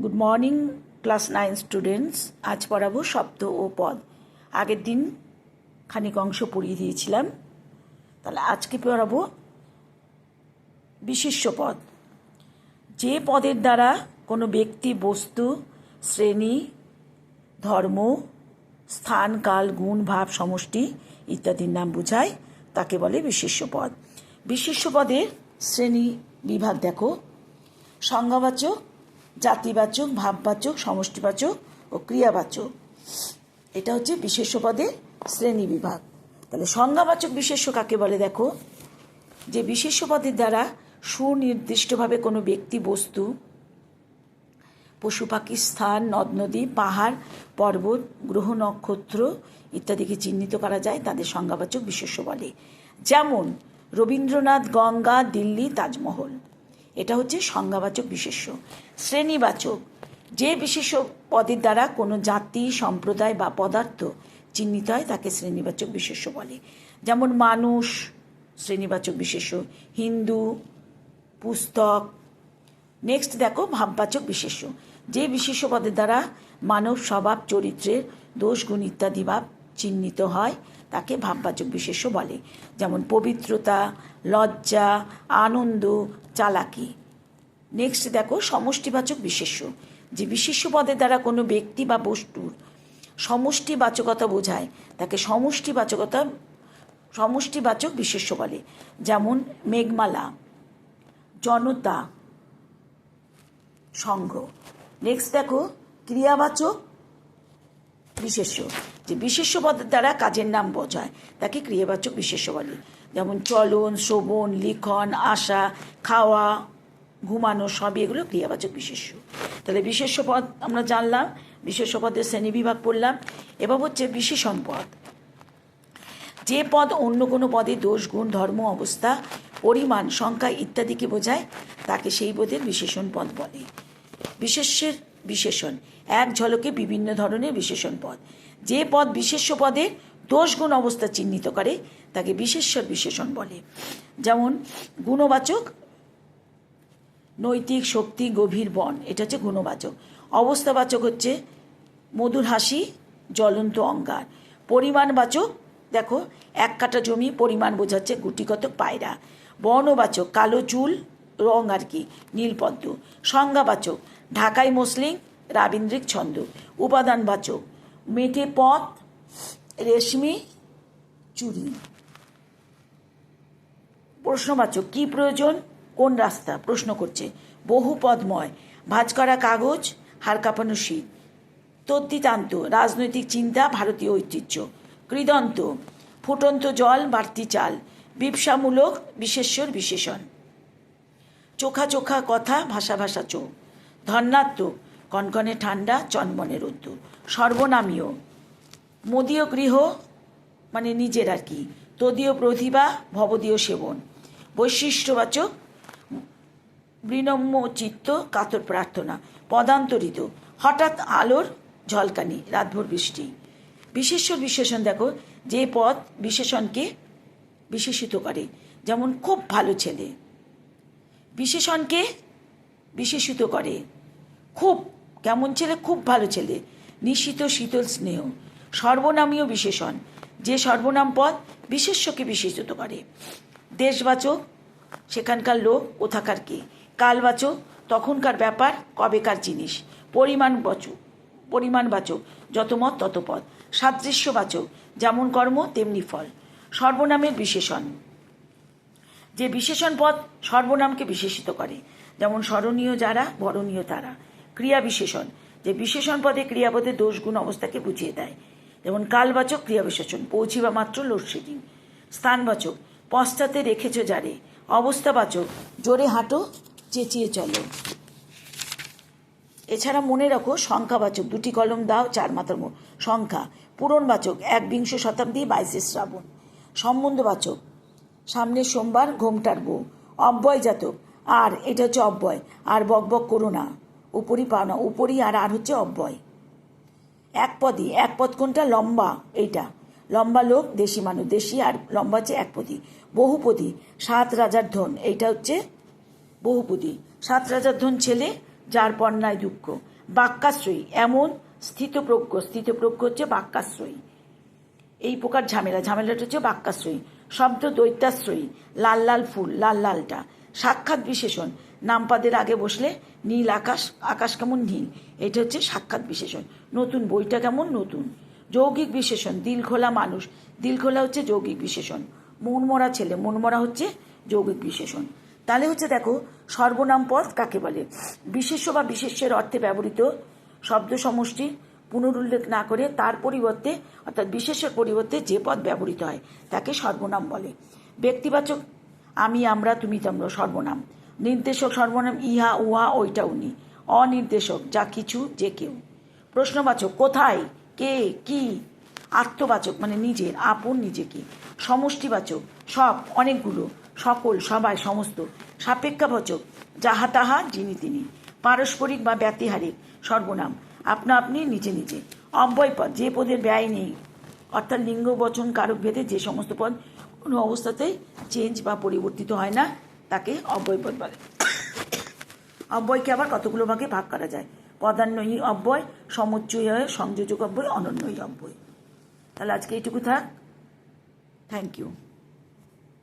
Good morning class 9 students. আজ পড়াবো শব্দ ও পদ। আগের দিন খানিক অংশ পড়িয়ে দিয়েছিলাম, তাহলে আজকে পড়াবো বিশেষ্য পদ। যে পদের দ্বারা কোনো ব্যক্তি, বস্তু, শ্রেণী, ধর্ম, স্থান, কাল, গুণ, ভাব, সমষ্টি ইত্যাদির নাম বোঝায় তাকে বলে বিশেষ্য পদ। বিশেষ্য পদের শ্রেণী বিভাগ দেখো: সংজ্ঞাবাচক, জাতিবাচক, ভাববাচক, সমষ্টিবাচক ও ক্রিয়াবাচক। এটা হচ্ছে বিশেষ্য পদের শ্রেণী বিভাগ। তাহলে সংজ্ঞাবাচক বিশেষ্য কাকে বলে দেখো: যে বিশেষ্য পদের দ্বারা সুনির্দিষ্টভাবে কোনো ব্যক্তি, বস্তু, পশু পাখি, স্থান, নদ নদী, পাহাড়, পর্বত, গ্রহ, নক্ষত্র ইত্যাদিকে চিহ্নিত করা যায় তাদের সংজ্ঞাবাচক বিশেষ্য বলে। যেমন রবীন্দ্রনাথ, গঙ্গা, দিল্লি, তাজমহল। এটা হচ্ছে সংজ্ঞাবাচক বিশেষ্য। শ্রেণীবাচক: যে বিশেষ্য পদের দ্বারা কোনো জাতি, সম্প্রদায় বা পদার্থ চিহ্নিত হয় তাকে শ্রেণীবাচক বিশেষ্য বলে। যেমন মানুষ শ্রেণীবাচক বিশেষ্য, হিন্দু, পুস্তক। নেক্সট দেখো ভাববাচক বিশেষ্য: যে বিশেষ্য পদের দ্বারা মানব স্বভাব, চরিত্রের দোষ, গুণ ইত্যাদি ভাব চিহ্নিত হয় তাকে ভাববাচক বিশেষ্য বলে। যেমন পবিত্রতা, লজ্জা, আনন্দ, চালাকি। নেক্সট দেখো সমষ্টিবাচক বিশেষ্য: যে বিশেষ্য পদের দ্বারা কোনো ব্যক্তি বা বস্তুর সমষ্টিবাচকতা বোঝায় তাকে সমষ্টিবাচক বিশেষ্য বলে। যেমন মেঘমালা, জনতা, সংঘ। নেক্সট দেখো ক্রিয়াবাচক বিশেষ্য: যে বিশেষ্য পদের দ্বারা কাজের নাম বোঝায় তাকে ক্রিয়াবাচক বিশেষ্য বলে। যেমন চলন, শ্রবণ, লিখন, আসা, খাওয়া, ঘুমানো, সবই এগুলো ক্রিয়াবাচক বিশেষ্য। তাহলে বিশেষ্য পদ আমরা জানলাম, বিশেষ্য পদের শ্রেণীবিভাগ পড়লাম। এবার হচ্ছে বিশেষণ পদ। যে পদ অন্য কোনো পদে দোষ, গুণ, ধর্ম, অবস্থা, পরিমাণ, সংখ্যা ইত্যাদিকে বোঝায় তাকে সেই পদের বিশেষণ পদ বলে। বিশেষ্যের বিশেষণ: এক ঝলকে বিভিন্ন ধরনের বিশেষণ পদ। যে পদ বিশেষ্য পদের দোষ, গুণ, অবস্থা চিহ্নিত করে তাকে বিশেষ্যর বিশেষণ বলে। যেমন গুণবাচক: নৈতিক, শক্তি, গভীর, বন, এটা হচ্ছে গুণবাচক। অবস্থাবাচক হচ্ছে মধুর হাসি, জ্বলন্ত অঙ্গার। পরিমাণবাচক দেখো এক কাঠা জমি, পরিমাণ বোঝাচ্ছে গুটিকতক পায়রা। বর্ণবাচক কালো চুল, রং আর কি, নীলপদ্ম। সংজ্ঞাবাচক ঢাকাই মসলিন, রাবীন্দ্রিক ছন্দ। উপাদানবাচক মেটে পথ, রেশমি চুড়ি। প্রশ্নবাচক কি প্রয়োজন, কোন রাস্তা, প্রশ্ন করছে। বহুপদময় ভাঁজ করা কাগজ, হাড় কাঁপানো শীত। তদ্ধিতান্ত রাজনৈতিক চিন্তা, ভারতীয় ঐতিহ্য। কৃদন্ত ফুটন্ত জল, বাড়তি চাল। বিপসামূলক বিশেষ্যর বিশেষণ। চোখা চোখা কথা, ভাষা ভাষা চোখ। ধন্যাত্মক কনকনে ঠান্ডা, চনমনে রোদ্দুর। সর্বনামীয় মদীয় গৃহ মানে নিজের আর কি। তদীয় প্রতিভা, ভবদীয় সেবন। বৈশিষ্ট্যবাচক বিনম্র চিত্ত, কাতর প্রার্থনা। পদান্তরিত হঠাৎ আলোর ঝলকানি, রাতভর বৃষ্টি। বিশেষ্যর বিশেষণ দেখো: যে পদ বিশেষণকে বিশেষিত করে। যেমন খুব ভালো ছেলে, বিশেষণকে বিশেষিত করে। খুব কেমন ছেলে, খুব ভালো ছেলে। নিশিত শীতল স্নেহ। সর্বনামীয় বিশেষণ: যে সর্বনাম পদ বিশেষ্যকে বিশেষিত করে। দেশবাচক সেখানকার লোক, কোথাকার কে। কালবাচক তখনকার ব্যাপার, কবেকার জিনিস। পরিমাণবাচক যত মত তত পদ। সাদৃশ্যবাচক যেমন কর্ম তেমনি ফল। সর্বনামের বিশেষণ: যে বিশেষণ পদ সর্বনামকে বিশেষিত করে। যেমন স্মরণীয় যারা, বরণীয় তারা। ক্রিয়া বিশেষণ: যে বিশেষণ পদে ক্রিয়াপদের দোষ, গুণ, অবস্থাকে বুঝিয়ে দেয়। যেমন কালবাচক ক্রিয়া বিশেষণ, পৌঁছিবা মাত্র লোডশেডিং। স্থানবাচক পশ্চাতে রেখেছ যারে। অবস্থাবাচক জোরে হাঁটো, চেঁচিয়ে চলো। এছাড়া মনে রাখো সংখ্যাবাচক দুটি কলম দাও, চার মাথার সংখ্যা। পূরণবাচক 21 শতাব্দী 22 শ্রাবণ। সম্বন্ধবাচক সামনের সোমবার, ঘোমটার বউ। অব্যয়জাতক আর, এটা হচ্ছে অব্যয়, আর বকবক করো না, উপরই পাও না, উপরই আর হচ্ছে অব্যয়। একপদী, একপদ কোনটা, লম্বা, এইটা লম্বা লোক, দেশি মানুষ, দেশি আর লম্বা হচ্ছে একপদী। বহুপদী 7 রাজার ধন, এইটা হচ্ছে বহুপদী। 7 রাজার ধন ছেলে, যার পণ্যায় দুঃখ। বাক্যাশ্রয়ী এমন স্থিতপ্রজ্ঞ হচ্ছে বাক্যাশ্রয়ী। এই প্রকার ঝামেলাটা হচ্ছে বাক্যাশ্রয়ী। শব্দ দৈত্যাশ্রয়ী, লাল লাল ফুল, লাল লালটা। সাক্ষাৎ বিশেষণ, নামপাদের আগে বসলে নীল আকাশ, আকাশ কেমন নীল, এটা হচ্ছে সাক্ষাৎ বিশেষণ। নতুন, বইটা কেমন নতুন। যৌগিক বিশেষণ, দিল খোলা মানুষ, দিল খোলা হচ্ছে যৌগিক বিশেষণ। মনমরা ছেলে, মনমরা হচ্ছে যৌগিক বিশেষণ। তাহলে হচ্ছে দেখো সর্বনাম পদ কাকে বলে? বিশেষ্য বা বিশেষ্যের অর্থে ব্যবহৃত শব্দ সমষ্টি পুনরুল্লেখ না করে তার পরিবর্তে অর্থাৎ বিশেষ্যের পরিবর্তে যে পদ ব্যবহৃত হয় তাকে সর্বনাম বলে। ব্যক্তিবাচক আমি, আমরা, তুমি, তোমরা সর্বনাম। নির্দেশক সর্বনাম ইহা, উহা, ওইটা, উনি। অনির্দেশক যা কিছু, যে কেউ। প্রশ্নবাচক কোথায়, কে, কি। আত্মবাচক মানে নিজের, আপন, নিজেকে। সমষ্টিবাচক সব, অনেকগুলো, সকল, সবাই, সমস্ত। সাপেক্ষাবাচক যাহা তাহা, যিনি তিনি। পারস্পরিক বা ব্যতিহারিক সর্বনাম আপনা আপনি, নিজে নিজে। অব্যয়পদ যে পদের ব্যয় নেই, অর্থাৎ লিঙ্গ বচন কারক ভেদে যে সমস্ত পদ কোনো অবস্থাতেই চেঞ্জ বা পরিবর্তিত হয় না তাকে অব্যয়পদ বলে। অব্যয়কে আবার কতগুলো ভাগে ভাগ করা যায়? পদান্বয়ী অব্যয়, সমুচ্চয়ী সংযোজক অব্যয়, অনন্যয়ী অব্যয়। তাহলে আজকে এইটুকু থাক। Thank you.